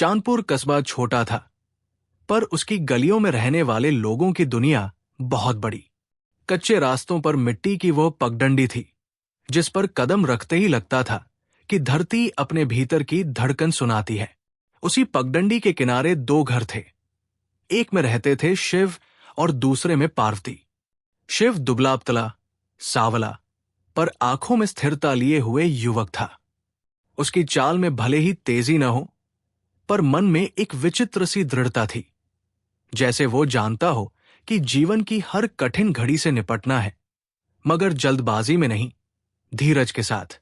चांदपुर कस्बा छोटा था, पर उसकी गलियों में रहने वाले लोगों की दुनिया बहुत बड़ी। कच्चे रास्तों पर मिट्टी की वो पगडंडी थी जिस पर कदम रखते ही लगता था कि धरती अपने भीतर की धड़कन सुनाती है। उसी पगडंडी के किनारे दो घर थे। एक में रहते थे शिव और दूसरे में पार्वती। शिव दुबला-पतला, सावला, पर आंखों में स्थिरता लिए हुए युवक था। उसकी चाल में भले ही तेजी न हो, पर मन में एक विचित्र सी दृढ़ता थी, जैसे वो जानता हो कि जीवन की हर कठिन घड़ी से निपटना है, मगर जल्दबाजी में नहीं, धीरज के साथ।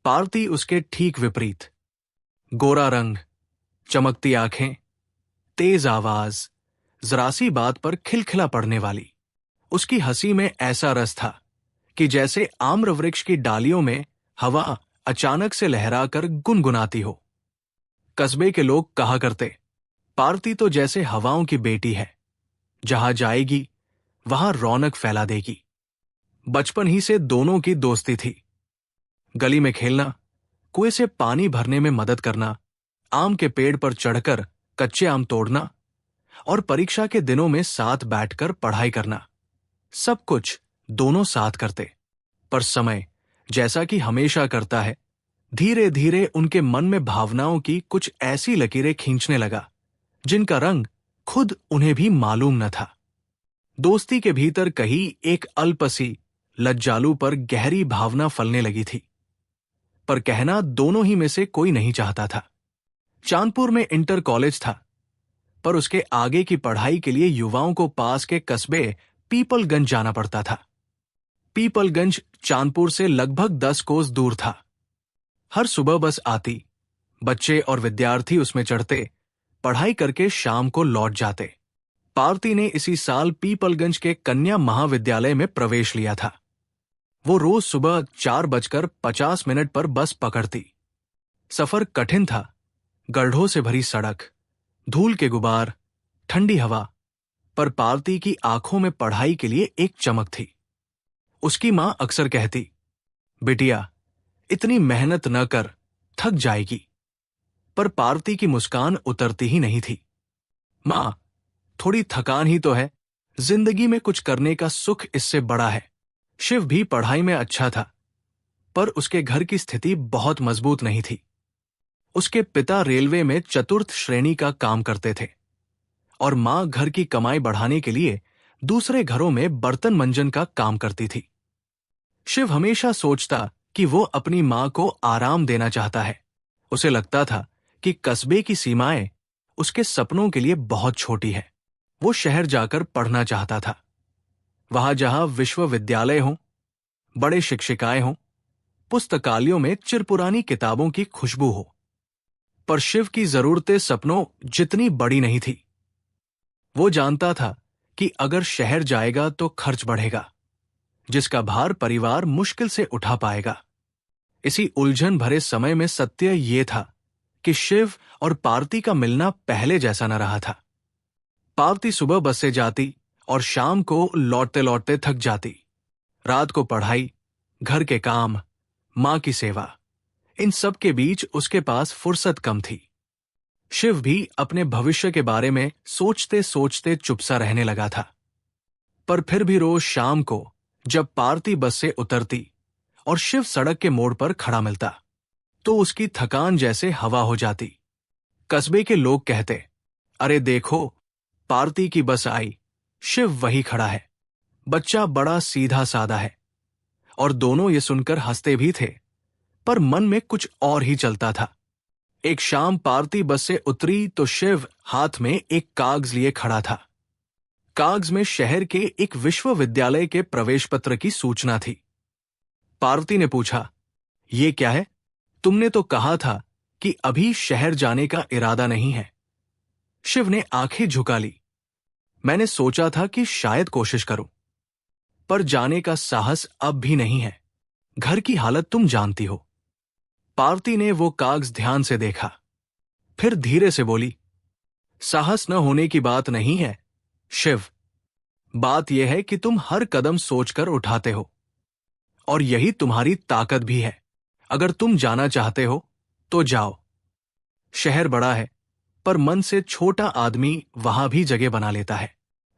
पार्वती उसके ठीक विपरीत। गोरा रंग, चमकती आंखें, तेज आवाज, जरा सी बात पर खिलखिला पड़ने वाली। उसकी हंसी में ऐसा रस था कि जैसे आम्र वृक्ष की डालियों में हवा अचानक से लहराकर गुनगुनाती हो। कस्बे के लोग कहा करते, पार्वती तो जैसे हवाओं की बेटी है, जहां जाएगी वहां रौनक फैला देगी। बचपन ही से दोनों की दोस्ती थी। गली में खेलना, कुएं से पानी भरने में मदद करना, आम के पेड़ पर चढ़कर कच्चे आम तोड़ना और परीक्षा के दिनों में साथ बैठकर पढ़ाई करना, सब कुछ दोनों साथ करते। पर समय, जैसा कि हमेशा करता है, धीरे धीरे उनके मन में भावनाओं की कुछ ऐसी लकीरें खींचने लगा जिनका रंग खुद उन्हें भी मालूम न था। दोस्ती के भीतर कहीं एक अल्पसी, लज्जालू पर गहरी भावना फलने लगी थी, पर कहना दोनों ही में से कोई नहीं चाहता था। चांदपुर में इंटर कॉलेज था, पर उसके आगे की पढ़ाई के लिए युवाओं को पास के कस्बे पीपलगंज जाना पड़ता था। पीपलगंज चांदपुर से लगभग 10 कोस दूर था। हर सुबह बस आती, बच्चे और विद्यार्थी उसमें चढ़ते, पढ़ाई करके शाम को लौट जाते। पार्वती ने इसी साल पीपलगंज के कन्या महाविद्यालय में प्रवेश लिया था। वो रोज सुबह 4:50 पर बस पकड़ती। सफर कठिन था, गड्ढों से भरी सड़क, धूल के गुबार, ठंडी हवा, पर पार्वती की आंखों में पढ़ाई के लिए एक चमक थी। उसकी मां अक्सर कहती, बिटिया, इतनी मेहनत न कर, थक जाएगी। पर पार्वती की मुस्कान उतरती ही नहीं थी। मां, थोड़ी थकान ही तो है, जिंदगी में कुछ करने का सुख इससे बड़ा है। शिव भी पढ़ाई में अच्छा था, पर उसके घर की स्थिति बहुत मजबूत नहीं थी। उसके पिता रेलवे में चतुर्थ श्रेणी का काम करते थे और मां घर की कमाई बढ़ाने के लिए दूसरे घरों में बर्तन मंजन का काम करती थी। शिव हमेशा सोचता कि वो अपनी मां को आराम देना चाहता है। उसे लगता था कि कस्बे की सीमाएं उसके सपनों के लिए बहुत छोटी है। वो शहर जाकर पढ़ना चाहता था, वहां जहां विश्वविद्यालय हों, बड़े शिक्षिकाएं हों, पुस्तकालयों में चिरपुरानी किताबों की खुशबू हो। पर शिव की जरूरतें सपनों जितनी बड़ी नहीं थी। वो जानता था कि अगर शहर जाएगा तो खर्च बढ़ेगा, जिसका भार परिवार मुश्किल से उठा पाएगा। इसी उलझन भरे समय में सत्य ये था कि शिव और पार्वती का मिलना पहले जैसा न रहा था। पार्वती सुबह बस से जाती और शाम को लौटते लौटते थक जाती। रात को पढ़ाई, घर के काम, मां की सेवा, इन सब के बीच उसके पास फुर्सत कम थी। शिव भी अपने भविष्य के बारे में सोचते सोचते चुपसा रहने लगा था। पर फिर भी रोज शाम को जब पार्वती बस से उतरती और शिव सड़क के मोड़ पर खड़ा मिलता, तो उसकी थकान जैसे हवा हो जाती। कस्बे के लोग कहते, अरे देखो, पार्वती की बस आई, शिव वही खड़ा है। बच्चा बड़ा सीधा साधा है। और दोनों ये सुनकर हंसते भी थे, पर मन में कुछ और ही चलता था। एक शाम पार्वती बस से उतरी तो शिव हाथ में एक कागज लिए खड़ा था। कागज में शहर के एक विश्वविद्यालय के प्रवेश पत्र की सूचना थी। पार्वती ने पूछा, ये क्या है? तुमने तो कहा था कि अभी शहर जाने का इरादा नहीं है। शिव ने आंखें झुका ली। मैंने सोचा था कि शायद कोशिश करूं, पर जाने का साहस अब भी नहीं है। घर की हालत तुम जानती हो। पार्वती ने वो कागज ध्यान से देखा, फिर धीरे से बोली, साहस न होने की बात नहीं है शिव, बात यह है कि तुम हर कदम सोचकर उठाते हो, और यही तुम्हारी ताकत भी है। अगर तुम जाना चाहते हो तो जाओ। शहर बड़ा है, पर मन से छोटा आदमी वहां भी जगह बना लेता है।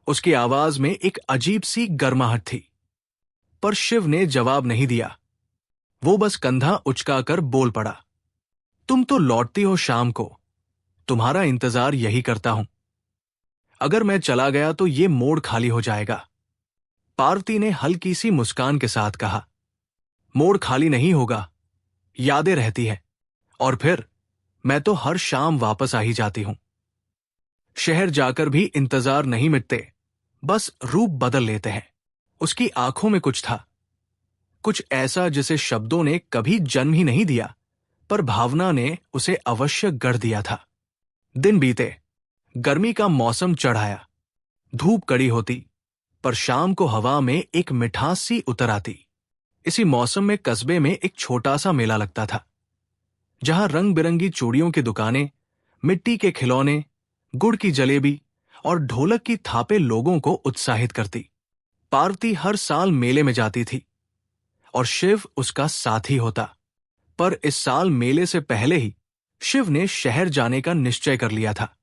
उसकी आवाज में एक अजीब सी गर्माहट थी, पर शिव ने जवाब नहीं दिया। वो बस कंधा उचकाकर बोल पड़ा, तुम तो लौटती हो शाम को, तुम्हारा इंतजार यही करता हूं। अगर मैं चला गया तो ये मोड़ खाली हो जाएगा। पार्वती ने हल्की सी मुस्कान के साथ कहा, मोड़ खाली नहीं होगा, यादें रहती है, और फिर मैं तो हर शाम वापस आ ही जाती हूं। शहर जाकर भी इंतजार नहीं मिटते, बस रूप बदल लेते हैं। उसकी आंखों में कुछ था, कुछ ऐसा जिसे शब्दों ने कभी जन्म ही नहीं दिया, पर भावना ने उसे अवश्य गढ़ दिया था। दिन बीते, गर्मी का मौसम चढ़ आया। धूप कड़ी होती, पर शाम को हवा में एक मिठास सी उतर आती। इसी मौसम में कस्बे में एक छोटा सा मेला लगता था, जहां रंग बिरंगी चूड़ियों की दुकानें, मिट्टी के खिलौने, गुड़ की जलेबी और ढोलक की थापे लोगों को उत्साहित करती। पार्वती हर साल मेले में जाती थी और शिव उसका साथी होता, पर इस साल मेले से पहले ही शिव ने शहर जाने का निश्चय कर लिया था।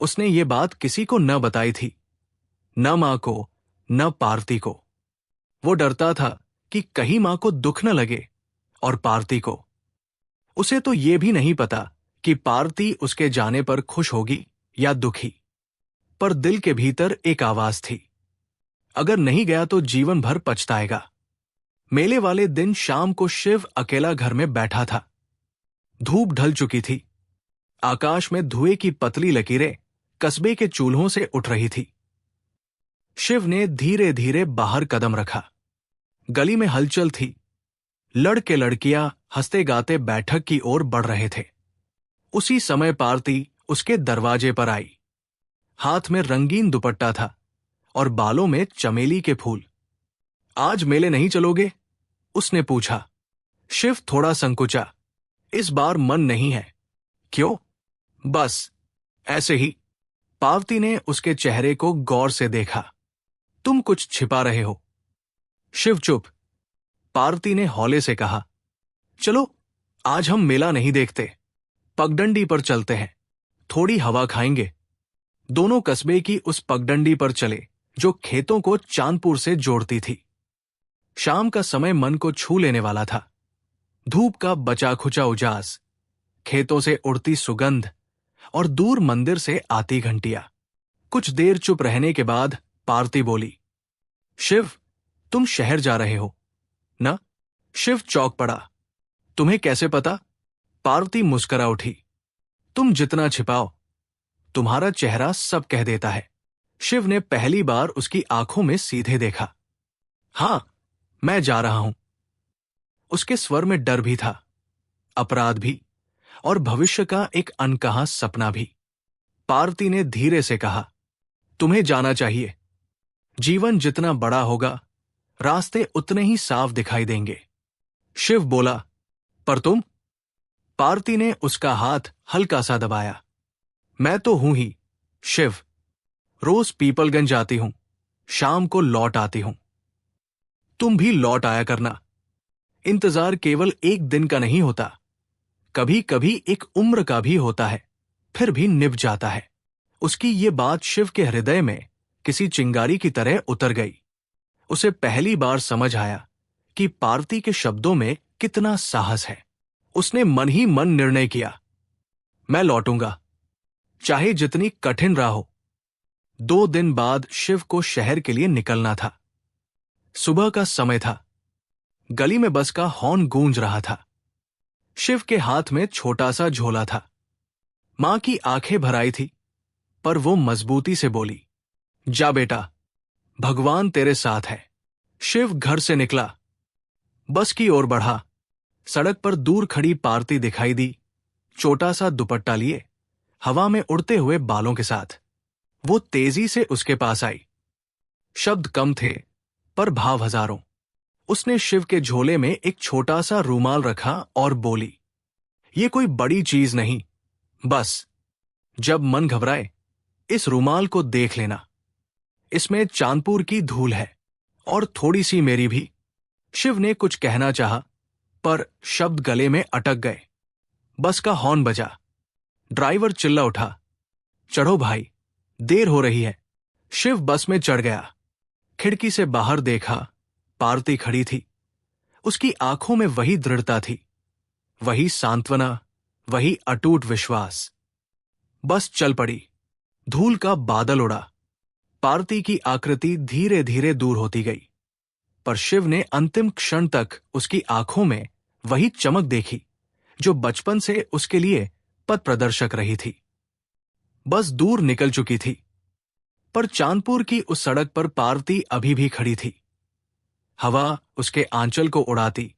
उसने ये बात किसी को न बताई थी, न मां को, न पार्वती को। वो डरता था कि कहीं मां को दुख न लगे, और पार्वती को। उसे तो ये भी नहीं पता कि पार्वती उसके जाने पर खुश होगी या दुखी, पर दिल के भीतर एक आवाज थी, अगर नहीं गया तो जीवन भर पछताएगा। मेले वाले दिन शाम को शिव अकेला घर में बैठा था। धूप ढल चुकी थी। आकाश में धुएं की पतली लकीरें कस्बे के चूल्हों से उठ रही थी। शिव ने धीरे धीरे बाहर कदम रखा। गली में हलचल थी। लड़के लड़कियां हंसते गाते बैठक की ओर बढ़ रहे थे। उसी समय पार्वती उसके दरवाजे पर आई। हाथ में रंगीन दुपट्टा था और बालों में चमेली के फूल। आज मेले नहीं चलोगे? उसने पूछा। शिव थोड़ा संकुचा। इस बार मन नहीं है। क्यों? बस ऐसे ही। पार्वती ने उसके चेहरे को गौर से देखा। तुम कुछ छिपा रहे हो। शिव चुप। पार्वती ने हौले से कहा, चलो आज हम मेला नहीं देखते, पगडंडी पर चलते हैं, थोड़ी हवा खाएंगे। दोनों कस्बे की उस पगडंडी पर चले जो खेतों को चांदपुर से जोड़ती थी। शाम का समय मन को छू लेने वाला था। धूप का बचा खुचा उजास, खेतों से उड़ती सुगंध और दूर मंदिर से आती घंटियां। कुछ देर चुप रहने के बाद पार्वती बोली, शिव, तुम शहर जा रहे हो ना? शिव चौंक पड़ा। तुम्हें कैसे पता? पार्वती मुस्कुरा उठी। तुम जितना छिपाओ, तुम्हारा चेहरा सब कह देता है। शिव ने पहली बार उसकी आंखों में सीधे देखा। हां, मैं जा रहा हूं। उसके स्वर में डर भी था, अपराध भी, और भविष्य का एक अनकहा सपना भी। पार्वती ने धीरे से कहा, तुम्हें जाना चाहिए। जीवन जितना बड़ा होगा, रास्ते उतने ही साफ दिखाई देंगे। शिव बोला, पर तुम? पार्वती ने उसका हाथ हल्का सा दबाया। मैं तो हूं ही, शिव। रोज पीपलगंज जाती हूं, शाम को लौट आती हूं। तुम भी लौट आया करना। इंतजार केवल एक दिन का नहीं होता, कभी कभी एक उम्र का भी होता है, फिर भी निभ जाता है। उसकी ये बात शिव के हृदय में किसी चिंगारी की तरह उतर गई। उसे पहली बार समझ आया कि पार्वती के शब्दों में कितना साहस है। उसने मन ही मन निर्णय किया, मैं लौटूंगा, चाहे जितनी कठिन राह हो। 2 दिन बाद शिव को शहर के लिए निकलना था। सुबह का समय था। गली में बस का हॉर्न गूंज रहा था। शिव के हाथ में छोटा सा झोला था। मां की आंखें भर आई थी, पर वो मजबूती से बोली, जा बेटा, भगवान तेरे साथ है। शिव घर से निकला, बस की ओर बढ़ा। सड़क पर दूर खड़ी पार्वती दिखाई दी, छोटा सा दुपट्टा लिए, हवा में उड़ते हुए बालों के साथ। वो तेजी से उसके पास आई। शब्द कम थे, पर भाव हजारों। उसने शिव के झोले में एक छोटा सा रूमाल रखा और बोली, ये कोई बड़ी चीज नहीं, बस जब मन घबराए इस रूमाल को देख लेना। इसमें चांदपुर की धूल है और थोड़ी सी मेरी भी। शिव ने कुछ कहना चाहा, पर शब्द गले में अटक गए। बस का हॉर्न बजा। ड्राइवर चिल्ला उठा, चढ़ो भाई, देर हो रही है। शिव बस में चढ़ गया। खिड़की से बाहर देखा, पार्वती खड़ी थी। उसकी आंखों में वही दृढ़ता थी, वही सांत्वना, वही अटूट विश्वास। बस चल पड़ी। धूल का बादल उड़ा। पार्वती की आकृति धीरे धीरे दूर होती गई, पर शिव ने अंतिम क्षण तक उसकी आंखों में वही चमक देखी जो बचपन से उसके लिए पथ प्रदर्शक रही थी। बस दूर निकल चुकी थी, पर चांदपुर की उस सड़क पर पार्वती अभी भी खड़ी थी। हवा उसके आंचल को उड़ाती,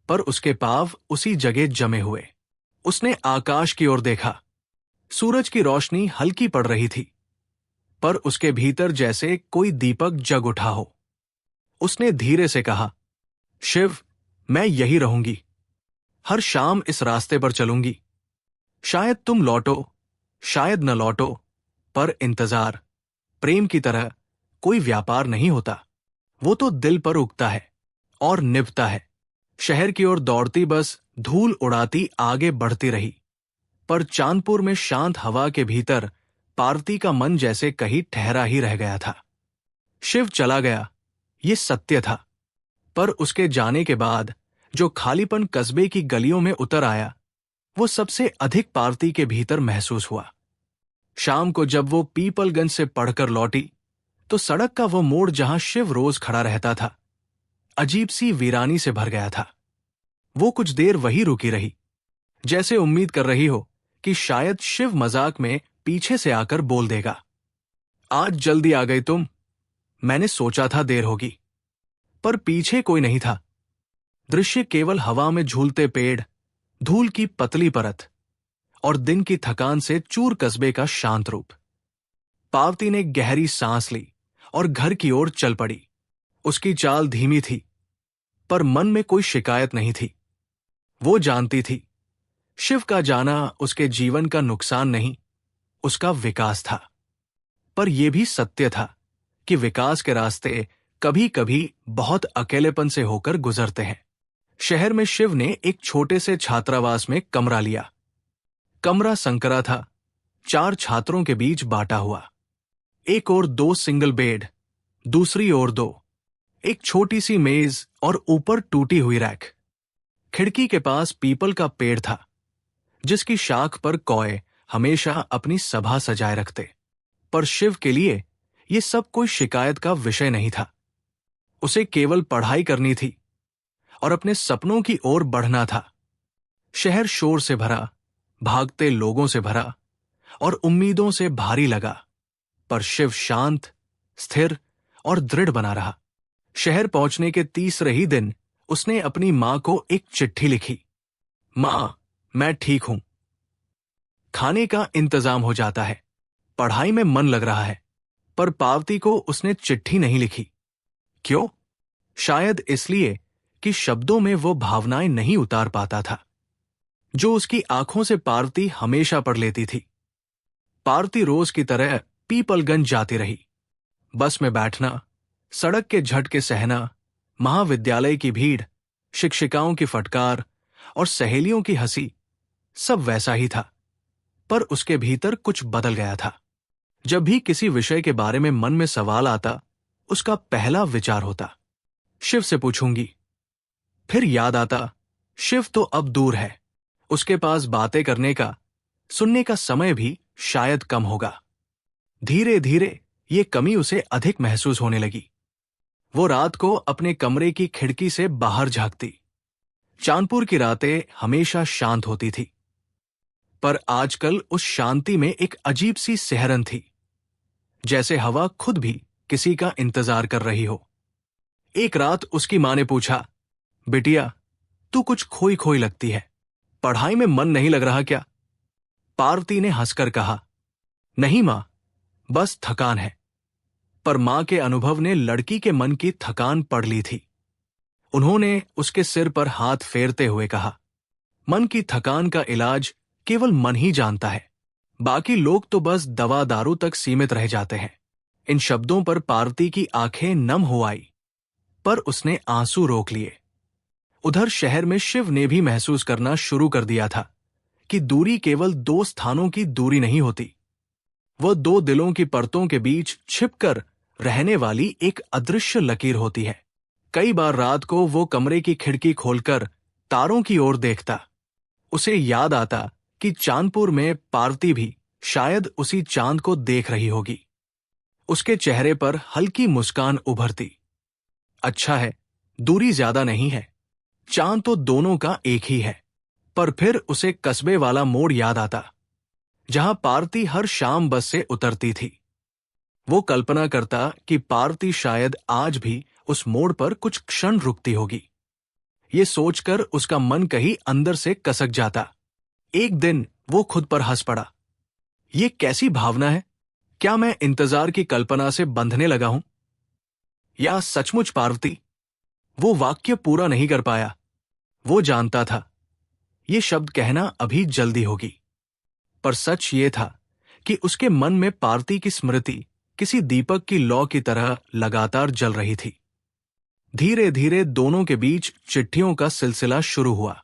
पर उसके पांव उसी जगह जमे हुए। उसने आकाश की ओर देखा। सूरज की रोशनी हल्की पड़ रही थी, पर उसके भीतर जैसे कोई दीपक जग उठा हो। उसने धीरे से कहा, शिव, मैं यही रहूंगी। हर शाम इस रास्ते पर चलूंगी। शायद तुम लौटो, शायद न लौटो, पर इंतजार, प्रेम की तरह कोई व्यापार नहीं होता। वो तो दिल पर उगता है और निभता है। शहर की ओर दौड़ती बस धूल उड़ाती आगे बढ़ती रही, पर चांदपुर में शांत हवा के भीतर पार्वती का मन जैसे कहीं ठहरा ही रह गया था। शिव चला गया, ये सत्य था, पर उसके जाने के बाद जो खालीपन कस्बे की गलियों में उतर आया, वो सबसे अधिक पार्वती के भीतर महसूस हुआ। शाम को जब वो पीपलगंज से पढ़कर लौटी, तो सड़क का वो मोड़ जहां शिव रोज खड़ा रहता था, अजीब सी वीरानी से भर गया था। वो कुछ देर वही रुकी रही, जैसे उम्मीद कर रही हो कि शायद शिव मजाक में पीछे से आकर बोल देगा, आज जल्दी आ गई तुम, मैंने सोचा था देर होगी। पर पीछे कोई नहीं था। दृश्य केवल हवा में झूलते पेड़, धूल की पतली परत और दिन की थकान से चूर कस्बे का शांत रूप। पार्वती ने गहरी सांस ली और घर की ओर चल पड़ी। उसकी चाल धीमी थी, पर मन में कोई शिकायत नहीं थी। वो जानती थी, शिव का जाना उसके जीवन का नुकसान नहीं, उसका विकास था। पर यह भी सत्य था कि विकास के रास्ते कभी कभी बहुत अकेलेपन से होकर गुजरते हैं। शहर में शिव ने एक छोटे से छात्रावास में कमरा लिया। कमरा संकरा था, 4 छात्रों के बीच बांटा हुआ। एक ओर 2 सिंगल बेड, दूसरी ओर 2, एक छोटी सी मेज और ऊपर टूटी हुई रैक। खिड़की के पास पीपल का पेड़ था, जिसकी शाख पर कौए हमेशा अपनी सभा सजाए रखते। पर शिव के लिए यह सब कोई शिकायत का विषय नहीं था। उसे केवल पढ़ाई करनी थी और अपने सपनों की ओर बढ़ना था। शहर शोर से भरा, भागते लोगों से भरा और उम्मीदों से भारी लगा, पर शिव शांत, स्थिर और दृढ़ बना रहा। शहर पहुंचने के तीसरे ही दिन उसने अपनी मां को एक चिट्ठी लिखी, मां, मैं ठीक हूं, खाने का इंतजाम हो जाता है, पढ़ाई में मन लग रहा है। पर पार्वती को उसने चिट्ठी नहीं लिखी। क्यों? शायद इसलिए कि शब्दों में वो भावनाएं नहीं उतार पाता था जो उसकी आंखों से पार्वती हमेशा पढ़ लेती थी। पार्वती रोज की तरह पीपलगंज जाती रही। बस में बैठना, सड़क के झटके सहना, महाविद्यालय की भीड़, शिक्षिकाओं की फटकार और सहेलियों की हंसी, सब वैसा ही था। पर उसके भीतर कुछ बदल गया था। जब भी किसी विषय के बारे में मन में सवाल आता, उसका पहला विचार होता, शिव से पूछूंगी। फिर याद आता, शिव तो अब दूर है, उसके पास बातें करने का, सुनने का समय भी शायद कम होगा। धीरे धीरे ये कमी उसे अधिक महसूस होने लगी। वो रात को अपने कमरे की खिड़की से बाहर झांकती। चांदपुर की रातें हमेशा शांत होती थी, पर आजकल उस शांति में एक अजीब सी सिहरन थी, जैसे हवा खुद भी किसी का इंतजार कर रही हो। एक रात उसकी मां ने पूछा, बिटिया, तू कुछ खोई खोई लगती है, पढ़ाई में मन नहीं लग रहा क्या? पार्वती ने हंसकर कहा, नहीं मां, बस थकान है। पर मां के अनुभव ने लड़की के मन की थकान पढ़ ली थी। उन्होंने उसके सिर पर हाथ फेरते हुए कहा, मन की थकान का इलाज केवल मन ही जानता है, बाकी लोग तो बस दवा दारू तक सीमित रह जाते हैं। इन शब्दों पर पार्वती की आंखें नम हो आई, पर उसने आंसू रोक लिए। उधर शहर में शिव ने भी महसूस करना शुरू कर दिया था कि दूरी केवल दो स्थानों की दूरी नहीं होती, वह दो दिलों की परतों के बीच छिपकर रहने वाली एक अदृश्य लकीर होती है। कई बार रात को वो कमरे की खिड़की खोलकर तारों की ओर देखता। उसे याद आता कि चांदपुर में पार्वती भी शायद उसी चांद को देख रही होगी। उसके चेहरे पर हल्की मुस्कान उभरती। अच्छा है, दूरी ज्यादा नहीं है, चांद तो दोनों का एक ही है। पर फिर उसे कस्बे वाला मोड़ याद आता, जहां पार्वती हर शाम बस से उतरती थी। वो कल्पना करता कि पार्वती शायद आज भी उस मोड़ पर कुछ क्षण रुकती होगी। ये सोचकर उसका मन कहीं अंदर से कसक जाता। एक दिन वो खुद पर हंस पड़ा। ये कैसी भावना है? क्या मैं इंतजार की कल्पना से बंधने लगा हूं? या सचमुच पार्वती? वो वाक्य पूरा नहीं कर पाया। वो जानता था ये शब्द कहना अभी जल्दी होगी, पर सच ये था कि उसके मन में पार्वती की स्मृति किसी दीपक की लौ की तरह लगातार जल रही थी। धीरे धीरे दोनों के बीच चिट्ठियों का सिलसिला शुरू हुआ।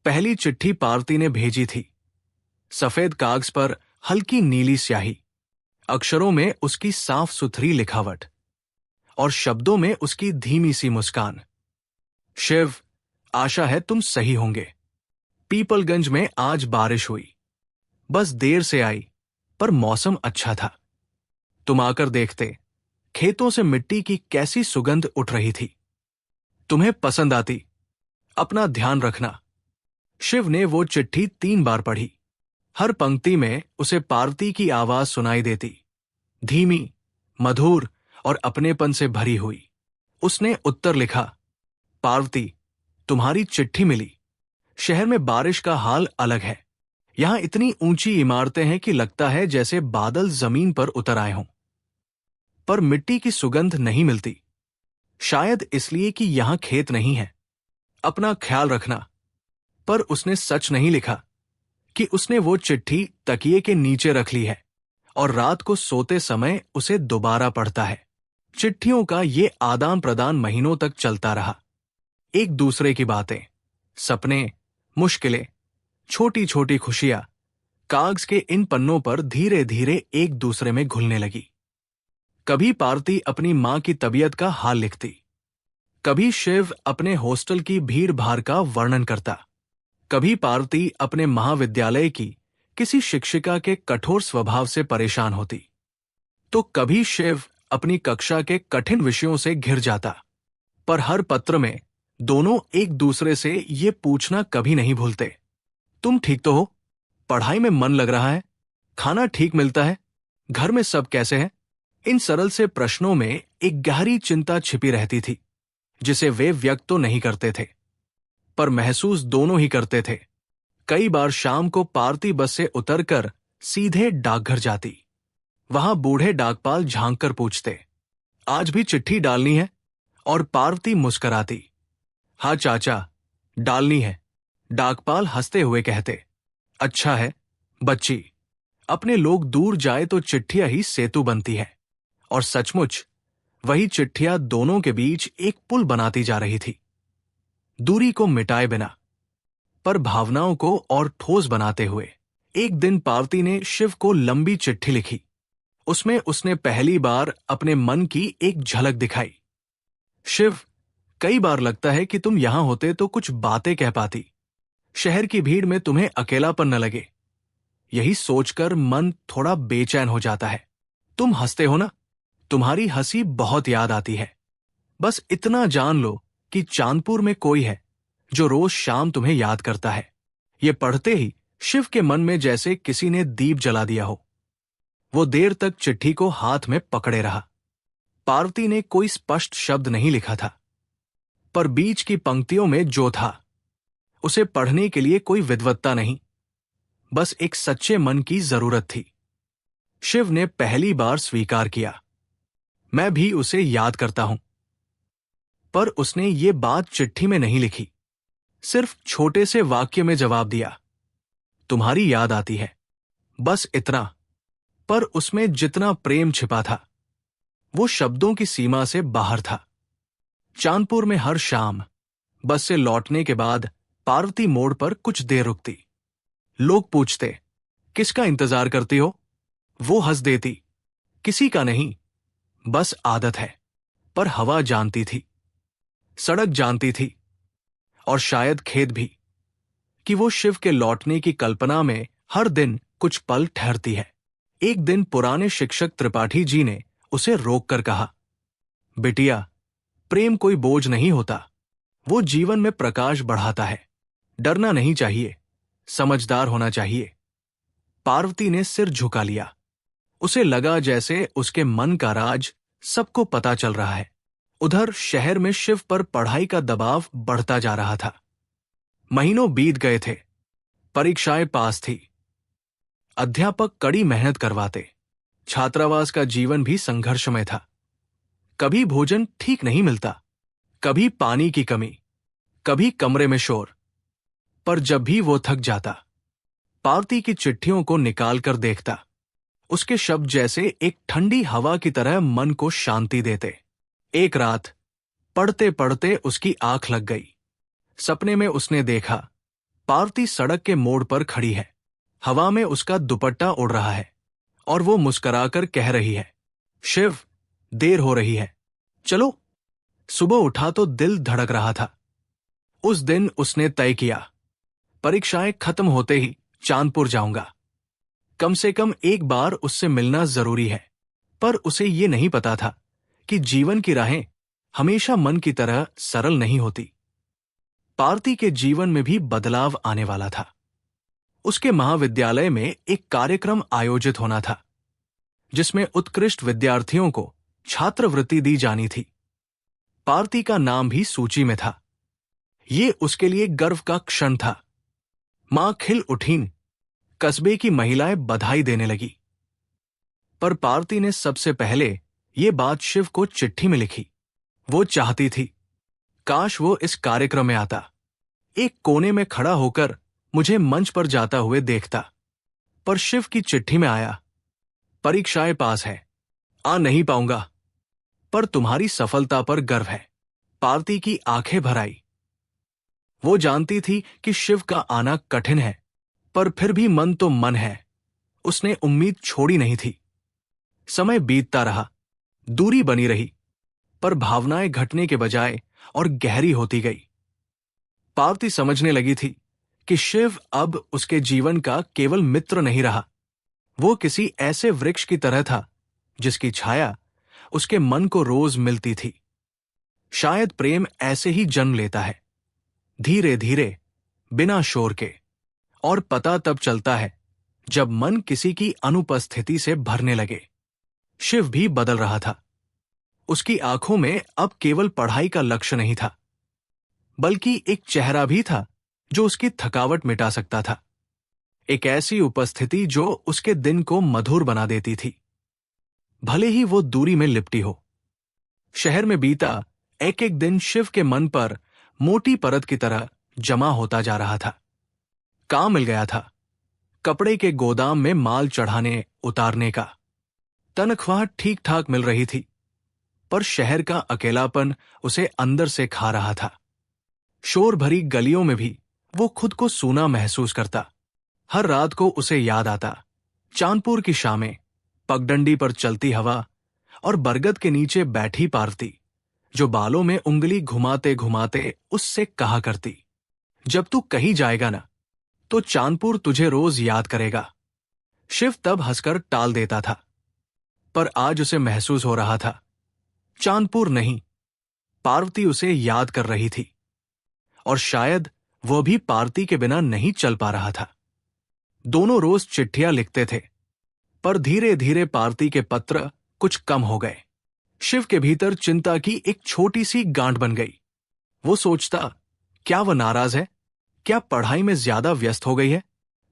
पहली चिट्ठी पार्वती ने भेजी थी। सफेद कागज पर हल्की नीली स्याही, अक्षरों में उसकी साफ सुथरी लिखावट और शब्दों में उसकी धीमी सी मुस्कान। शिव, आशा है तुम सही होंगे। पीपलगंज में आज बारिश हुई, बस देर से आई, पर मौसम अच्छा था। तुम आकर देखते, खेतों से मिट्टी की कैसी सुगंध उठ रही थी। तुम्हें पसंद आती। अपना ध्यान रखना। शिव ने वो चिट्ठी 3 बार पढ़ी। हर पंक्ति में उसे पार्वती की आवाज सुनाई देती, धीमी, मधुर और अपनेपन से भरी हुई। उसने उत्तर लिखा, पार्वती, तुम्हारी चिट्ठी मिली। शहर में बारिश का हाल अलग है। यहां इतनी ऊंची इमारतें हैं कि लगता है जैसे बादल जमीन पर उतर आए हों। पर मिट्टी की सुगंध नहीं मिलती, शायद इसलिए कि यहां खेत नहीं है। अपना ख्याल रखना। पर उसने सच नहीं लिखा कि उसने वो चिट्ठी तकिए के नीचे रख ली है और रात को सोते समय उसे दोबारा पढ़ता है। चिट्ठियों का ये आदान प्रदान महीनों तक चलता रहा। एक दूसरे की बातें, सपने, मुश्किलें, छोटी छोटी खुशियां कागज के इन पन्नों पर धीरे धीरे एक दूसरे में घुलने लगी। कभी पार्वती अपनी मां की तबीयत का हाल लिखती, कभी शिव अपने हॉस्टल की भीड़ भाड़ का वर्णन करता, कभी पार्वती अपने महाविद्यालय की किसी शिक्षिका के कठोर स्वभाव से परेशान होती, तो कभी शिव अपनी कक्षा के कठिन विषयों से घिर जाता। पर हर पत्र में दोनों एक दूसरे से ये पूछना कभी नहीं भूलते, तुम ठीक तो हो? पढ़ाई में मन लग रहा है? खाना ठीक मिलता है? घर में सब कैसे हैं? इन सरल से प्रश्नों में एक गहरी चिंता छिपी रहती थी, जिसे वे व्यक्त तो नहीं करते थे, पर महसूस दोनों ही करते थे। कई बार शाम को पार्वती बस से उतरकर सीधे डाकघर जाती। वहां बूढ़े डाकपाल झांककर पूछते, आज भी चिट्ठी डालनी है? और पार्वती मुस्कराती, हाँ चाचा, डालनी है। डाकपाल हंसते हुए कहते, अच्छा है बच्ची, अपने लोग दूर जाए तो चिट्ठियां ही सेतु बनती है। और सचमुच वही चिट्ठियां दोनों के बीच एक पुल बनाती जा रही थी, दूरी को मिटाए बिना, पर भावनाओं को और ठोस बनाते हुए। एक दिन पार्वती ने शिव को लंबी चिट्ठी लिखी। उसमें उसने पहली बार अपने मन की एक झलक दिखाई। शिव, कई बार लगता है कि तुम यहां होते तो कुछ बातें कह पाती, शहर की भीड़ में तुम्हें अकेलापन न लगे। यही सोचकर मन थोड़ा बेचैन हो जाता है। तुम हंसते हो ना, तुम्हारी हंसी बहुत याद आती है। बस इतना जान लो कि चांदपुर में कोई है जो रोज शाम तुम्हें याद करता है। ये पढ़ते ही शिव के मन में जैसे किसी ने दीप जला दिया हो। वो देर तक चिट्ठी को हाथ में पकड़े रहा। पार्वती ने कोई स्पष्ट शब्द नहीं लिखा था, पर बीच की पंक्तियों में जो था उसे पढ़ने के लिए कोई विद्वत्ता नहीं, बस एक सच्चे मन की जरूरत थी। शिव ने पहली बार स्वीकार किया, मैं भी उसे याद करता हूं। पर उसने ये बात चिट्ठी में नहीं लिखी, सिर्फ छोटे से वाक्य में जवाब दिया, तुम्हारी याद आती है, बस इतना। पर उसमें जितना प्रेम छिपा था वो शब्दों की सीमा से बाहर था। चांदपुर में हर शाम बस से लौटने के बाद पार्वती मोड़ पर कुछ देर रुकती। लोग पूछते, किसका इंतजार करती हो? वो हंस देती, किसी का नहीं, बस आदत है। पर हवा जानती थी, सड़क जानती थी, और शायद खेत भी, कि वो शिव के लौटने की कल्पना में हर दिन कुछ पल ठहरती है। एक दिन पुराने शिक्षक त्रिपाठी जी ने उसे रोककर कहा, बिटिया, प्रेम कोई बोझ नहीं होता, वो जीवन में प्रकाश बढ़ाता है। डरना नहीं चाहिए, समझदार होना चाहिए। पार्वती ने सिर झुका लिया। उसे लगा जैसे उसके मन का राज सबको पता चल रहा है। उधर शहर में शिव पर पढ़ाई का दबाव बढ़ता जा रहा था। महीनों बीत गए थे, परीक्षाएं पास थी, अध्यापक कड़ी मेहनत करवाते, छात्रावास का जीवन भी संघर्षमय था। कभी भोजन ठीक नहीं मिलता, कभी पानी की कमी, कभी कमरे में शोर। पर जब भी वो थक जाता, पार्वती की चिट्ठियों को निकालकर देखता, उसके शब्द जैसे एक ठंडी हवा की तरह मन को शांति देते। एक रात पढ़ते पढ़ते उसकी आंख लग गई। सपने में उसने देखा, पार्वती सड़क के मोड़ पर खड़ी है, हवा में उसका दुपट्टा उड़ रहा है, और वो मुस्कुराकर कह रही है, शिव, देर हो रही है, चलो। सुबह उठा तो दिल धड़क रहा था। उस दिन उसने तय किया, परीक्षाएं खत्म होते ही चांदपुर जाऊंगा। कम से कम एक बार उससे मिलना जरूरी है। पर उसे ये नहीं पता था कि जीवन की राहें हमेशा मन की तरह सरल नहीं होती। पार्वती के जीवन में भी बदलाव आने वाला था। उसके महाविद्यालय में एक कार्यक्रम आयोजित होना था, जिसमें उत्कृष्ट विद्यार्थियों को छात्रवृत्ति दी जानी थी। पार्वती का नाम भी सूची में था। ये उसके लिए गर्व का क्षण था। मां खिल उठीं, कस्बे की महिलाएं बधाई देने लगी। पर पार्वती ने सबसे पहले ये बात शिव को चिट्ठी में लिखी। वो चाहती थी, काश वो इस कार्यक्रम में आता, एक कोने में खड़ा होकर मुझे मंच पर जाता हुए देखता। पर शिव की चिट्ठी में आया, परीक्षाएं पास है, आ नहीं पाऊंगा, पर तुम्हारी सफलता पर गर्व है। पार्वती की आंखें भर आई। वो जानती थी कि शिव का आना कठिन है, पर फिर भी मन तो मन है। उसने उम्मीद छोड़ी नहीं थी। समय बीतता रहा, दूरी बनी रही, पर भावनाएं घटने के बजाय और गहरी होती गई। पार्वती समझने लगी थी कि शिव अब उसके जीवन का केवल मित्र नहीं रहा, वो किसी ऐसे वृक्ष की तरह था जिसकी छाया उसके मन को रोज मिलती थी। शायद प्रेम ऐसे ही जन्म लेता है, धीरे धीरे, बिना शोर के, और पता तब चलता है जब मन किसी की अनुपस्थिति से भरने लगे। शिव भी बदल रहा था। उसकी आंखों में अब केवल पढ़ाई का लक्ष्य नहीं था, बल्कि एक चेहरा भी था जो उसकी थकावट मिटा सकता था। एक ऐसी उपस्थिति जो उसके दिन को मधुर बना देती थी, भले ही वो दूरी में लिपटी हो। शहर में बीता एक एक दिन शिव के मन पर मोटी परत की तरह जमा होता जा रहा था। काम मिल गया था, कपड़े के गोदाम में माल चढ़ाने उतारने का। तनख्वाह ठीक ठाक मिल रही थी, पर शहर का अकेलापन उसे अंदर से खा रहा था। शोर भरी गलियों में भी वो खुद को सूना महसूस करता। हर रात को उसे याद आता चांदपुर की शामें, पगडंडी पर चलती हवा, और बरगद के नीचे बैठी पार्वती, जो बालों में उंगली घुमाते घुमाते उससे कहा करती, जब तू कहीं जाएगा ना, तो चांदपुर तुझे रोज याद करेगा। शिव तब हंसकर टाल देता था, पर आज उसे महसूस हो रहा था, चांदपुर नहीं, पार्वती उसे याद कर रही थी, और शायद वह भी पार्वती के बिना नहीं चल पा रहा था। दोनों रोज चिट्ठियां लिखते थे, पर धीरे धीरे पार्वती के पत्र कुछ कम हो गए। शिव के भीतर चिंता की एक छोटी सी गांठ बन गई। वो सोचता, क्या वह नाराज है, क्या पढ़ाई में ज्यादा व्यस्त हो गई है?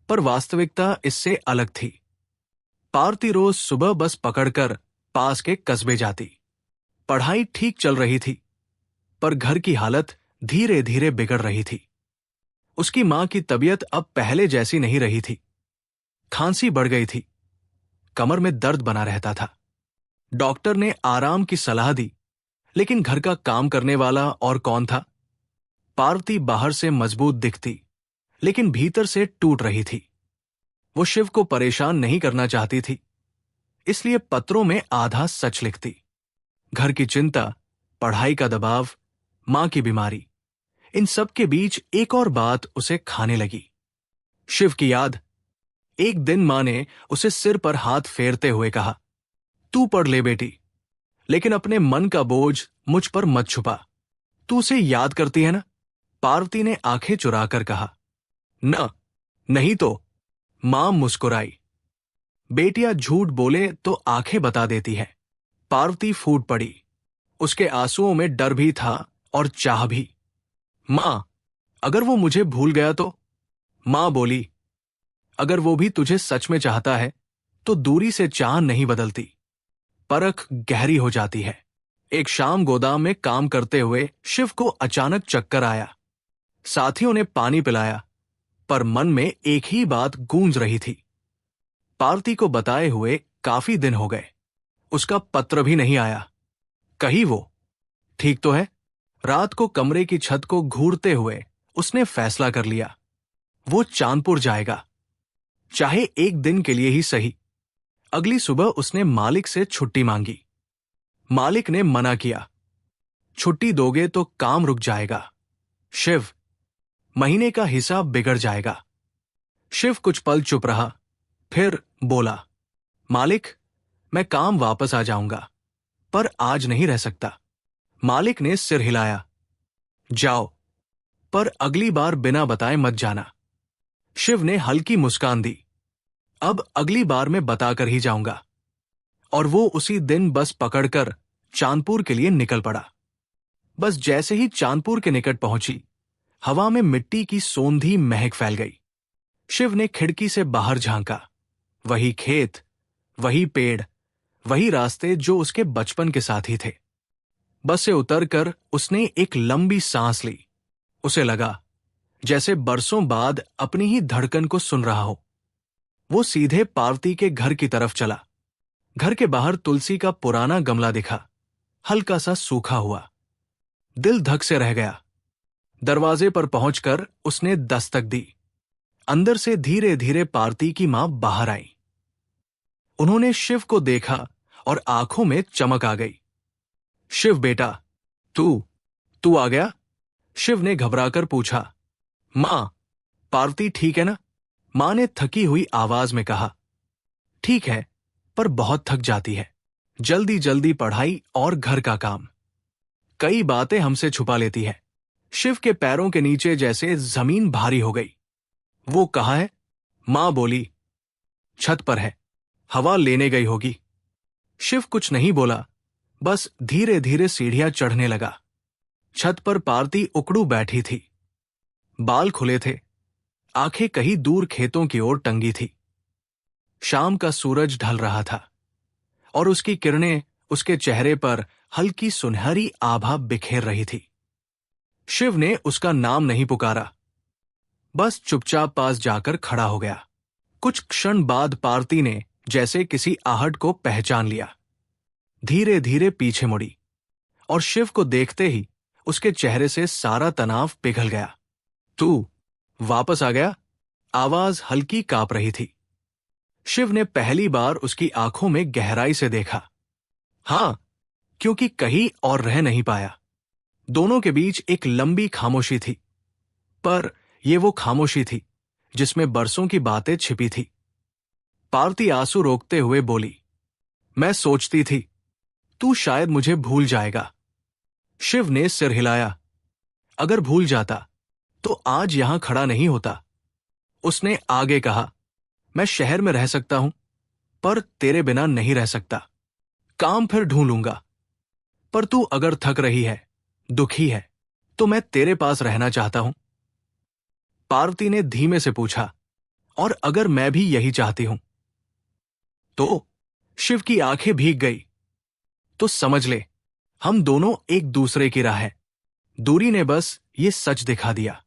पर वास्तविकता इससे अलग थी। पार्वती रोज सुबह बस पकड़कर पास के कस्बे जाती। पढ़ाई ठीक चल रही थी, पर घर की हालत धीरे धीरे बिगड़ रही थी। उसकी मां की तबीयत अब पहले जैसी नहीं रही थी। खांसी बढ़ गई थी, कमर में दर्द बना रहता था। डॉक्टर ने आराम की सलाह दी, लेकिन घर का काम करने वाला और कौन था? पार्वती बाहर से मजबूत दिखती, लेकिन भीतर से टूट रही थी। वो शिव को परेशान नहीं करना चाहती थी, इसलिए पत्रों में आधा सच लिखती। घर की चिंता, पढ़ाई का दबाव, मां की बीमारी, इन सब के बीच एक और बात उसे खाने लगी, शिव की याद। एक दिन मां ने उसे सिर पर हाथ फेरते हुए कहा, तू पढ़ ले बेटी, लेकिन अपने मन का बोझ मुझ पर मत छुपा। तू उसे याद करती है ना? पार्वती ने आंखें चुराकर कहा। न, नहीं तो। मां मुस्कुराई। बेटियां झूठ बोले तो आंखें बता देती है। पार्वती फूट पड़ी। उसके आंसुओं में डर भी था और चाह भी। मां, अगर वो मुझे भूल गया तो? मां बोली, अगर वो भी तुझे सच में चाहता है तो दूरी से चाह नहीं बदलती, परख गहरी हो जाती है। एक शाम गोदाम में काम करते हुए शिव को अचानक चक्कर आया। साथियों ने पानी पिलाया, पर मन में एक ही बात गूंज रही थी। पार्वती को बताए हुए काफी दिन हो गए, उसका पत्र भी नहीं आया। कहीं वो ठीक तो है? रात को कमरे की छत को घूरते हुए उसने फैसला कर लिया, वो चांदपुर जाएगा, चाहे एक दिन के लिए ही सही। अगली सुबह उसने मालिक से छुट्टी मांगी। मालिक ने मना किया, छुट्टी दोगे तो काम रुक जाएगा शिव, महीने का हिसाब बिगड़ जाएगा। शिव कुछ पल चुप रहा, फिर बोला, मालिक, मैं काम वापस आ जाऊंगा, पर आज नहीं रह सकता। मालिक ने सिर हिलाया, जाओ, पर अगली बार बिना बताए मत जाना। शिव ने हल्की मुस्कान दी, अब अगली बार मैं बताकर ही जाऊंगा। और वो उसी दिन बस पकड़कर चांदपुर के लिए निकल पड़ा। बस जैसे ही चांदपुर के निकट पहुंची, हवा में मिट्टी की सोंधी महक फैल गई। शिव ने खिड़की से बाहर झांका। वही खेत, वही पेड़, वही रास्ते जो उसके बचपन के साथी थे। बस से उतरकर उसने एक लंबी सांस ली। उसे लगा जैसे बरसों बाद अपनी ही धड़कन को सुन रहा हो। वो सीधे पार्वती के घर की तरफ चला। घर के बाहर तुलसी का पुराना गमला दिखा, हल्का सा सूखा हुआ। दिल धक से रह गया। दरवाजे पर पहुंचकर उसने दस्तक दी। अंदर से धीरे धीरे पार्वती की मां बाहर आई। उन्होंने शिव को देखा और आंखों में चमक आ गई। शिव बेटा, तू आ गया? शिव ने घबराकर पूछा। मां, पार्वती ठीक है ना? मां ने थकी हुई आवाज में कहा, ठीक है, पर बहुत थक जाती है। जल्दी जल्दी पढ़ाई और घर का काम, कई बातें हमसे छुपा लेती है। शिव के पैरों के नीचे जैसे जमीन भारी हो गई। वो कहाँ है? मां बोली, छत पर है, हवा लेने गई होगी। शिव कुछ नहीं बोला, बस धीरे धीरे सीढ़ियां चढ़ने लगा। छत पर पार्वती उकड़ू बैठी थी। बाल खुले थे, आंखें कहीं दूर खेतों की ओर टंगी थी। शाम का सूरज ढल रहा था और उसकी किरणें उसके चेहरे पर हल्की सुनहरी आभा बिखेर रही थी। शिव ने उसका नाम नहीं पुकारा, बस चुपचाप पास जाकर खड़ा हो गया। कुछ क्षण बाद पार्वती ने जैसे किसी आहट को पहचान लिया। धीरे धीरे पीछे मुड़ी और शिव को देखते ही उसके चेहरे से सारा तनाव पिघल गया। तू वापस आ गया? आवाज हल्की कांप रही थी। शिव ने पहली बार उसकी आंखों में गहराई से देखा। हां, क्योंकि कहीं और रह नहीं पाया। दोनों के बीच एक लंबी खामोशी थी, पर यह वो खामोशी थी जिसमें बरसों की बातें छिपी थी। पार्वती आंसू रोकते हुए बोली, मैं सोचती थी तू शायद मुझे भूल जाएगा। शिव ने सिर हिलाया। अगर भूल जाता तो आज यहां खड़ा नहीं होता। उसने आगे कहा, मैं शहर में रह सकता हूं, पर तेरे बिना नहीं रह सकता। काम फिर ढूंढ लूंगा, पर तू अगर थक रही है, दुखी है, तो मैं तेरे पास रहना चाहता हूं। पार्वती ने धीमे से पूछा, और अगर मैं भी यही चाहती हूं तो? शिव की आंखें भीग गई। तो समझ ले, हम दोनों एक दूसरे की राह है। दूरी ने बस ये सच दिखा दिया।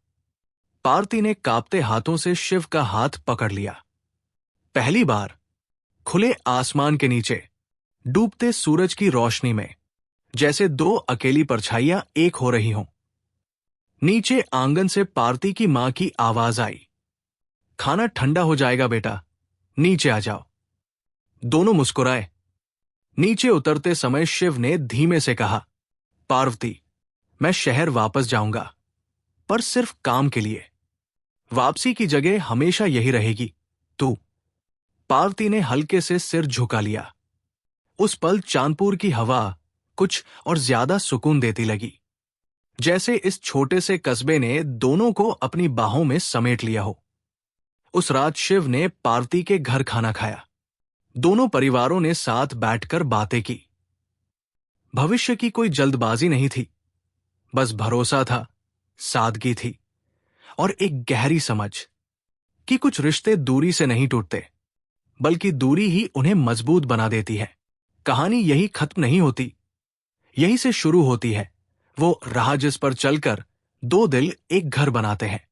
पार्वती ने कांपते हाथों से शिव का हाथ पकड़ लिया। पहली बार खुले आसमान के नीचे डूबते सूरज की रोशनी में जैसे दो अकेली परछाइयां एक हो रही हों। नीचे आंगन से पार्वती की मां की आवाज आई, खाना ठंडा हो जाएगा बेटा, नीचे आ जाओ। दोनों मुस्कुराए। नीचे उतरते समय शिव ने धीमे से कहा, पार्वती, मैं शहर वापस जाऊंगा, पर सिर्फ काम के लिए। वापसी की जगह हमेशा यही रहेगी, तू। पार्वती ने हल्के से सिर झुका लिया। उस पल चांदपुर की हवा कुछ और ज्यादा सुकून देती लगी, जैसे इस छोटे से कस्बे ने दोनों को अपनी बाहों में समेट लिया हो। उस रात शिव ने पार्वती के घर खाना खाया। दोनों परिवारों ने साथ बैठकर बातें की। भविष्य की कोई जल्दबाजी नहीं थी, बस भरोसा था, सादगी थी और एक गहरी समझ कि कुछ रिश्ते दूरी से नहीं टूटते, बल्कि दूरी ही उन्हें मजबूत बना देती है। कहानी यही खत्म नहीं होती, यही से शुरू होती है। वो राह जिस पर चलकर दो दिल एक घर बनाते हैं।